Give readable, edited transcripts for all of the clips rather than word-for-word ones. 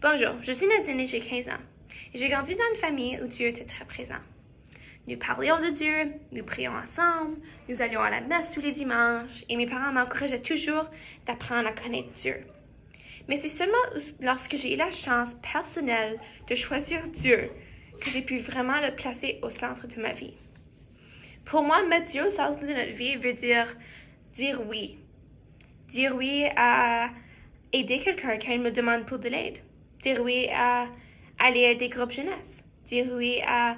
Bonjour, je suis Nadine et j'ai 15 ans. Et j'ai grandi dans une famille où Dieu était très présent. Nous parlions de Dieu, nous prions ensemble, nous allions à la messe tous les dimanches et mes parents m'encourageaient toujours d'apprendre à connaître Dieu. Mais c'est seulement lorsque j'ai eu la chance personnelle de choisir Dieu que j'ai pu vraiment le placer au centre de ma vie. Pour moi, mettre Dieu au centre de notre vie veut dire oui. Dire oui à aider quelqu'un quand il me demande pour de l'aide. Dire oui à aller à des groupes jeunesse. Dire oui à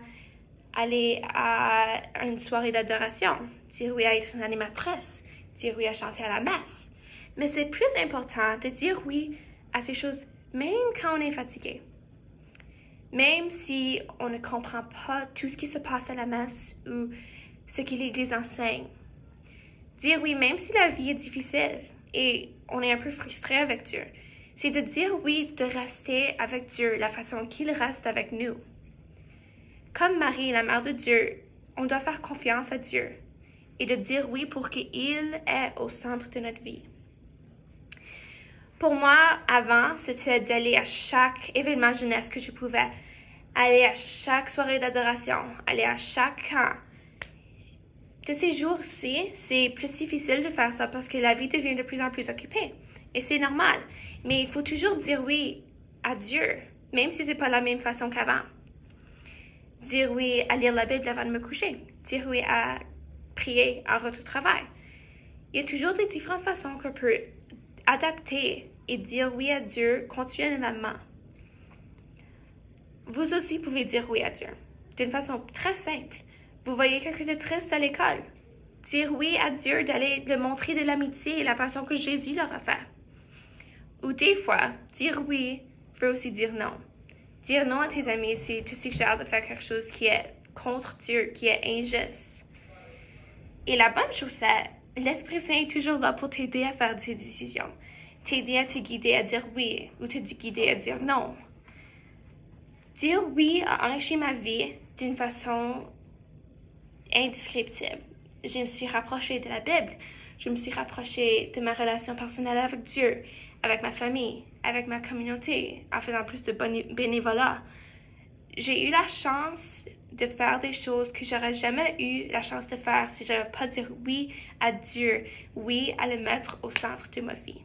aller à une soirée d'adoration. Dire oui à être une animatrice. Dire oui à chanter à la messe. Mais c'est plus important de dire oui à ces choses même quand on est fatigué. Même si on ne comprend pas tout ce qui se passe à la messe ou ce que l'Église enseigne. Dire oui même si la vie est difficile et on est un peu frustré avec Dieu. C'est de dire oui, de rester avec Dieu la façon qu'il reste avec nous. Comme Marie, la mère de Dieu, on doit faire confiance à Dieu et de dire oui pour qu'il est au centre de notre vie. Pour moi, avant, c'était d'aller à chaque événement jeunesse que je pouvais, aller à chaque soirée d'adoration, aller à chaque camp. De ces jours-ci, c'est plus difficile de faire ça parce que la vie devient de plus en plus occupée. Et c'est normal. Mais il faut toujours dire oui à Dieu, même si ce n'est pas la même façon qu'avant. Dire oui à lire la Bible avant de me coucher. Dire oui à prier en retour au travail. Il y a toujours des différentes façons qu'on peut adapter et dire oui à Dieu continuellement. Vous aussi pouvez dire oui à Dieu d'une façon très simple. Vous voyez quelqu'un de triste à l'école. Dire oui à Dieu d'aller le montrer de l'amitié et la façon que Jésus leur a fait. Ou des fois, dire oui veut aussi dire non. Dire non à tes amis, c'est te suggérer de faire quelque chose qui est contre Dieu, qui est injuste. Et la bonne chose, c'est l'Esprit Saint est toujours là pour t'aider à faire ces décisions. T'aider à te guider à dire oui ou te guider à dire non. Dire oui a enrichi ma vie d'une façon indescriptible. Je me suis rapprochée de la Bible. Je me suis rapprochée de ma relation personnelle avec Dieu, avec ma famille, avec ma communauté, en faisant plus de bénévolat. J'ai eu la chance de faire des choses que j'aurais jamais eu la chance de faire si j'avais pas dit oui à Dieu, oui à le mettre au centre de ma vie.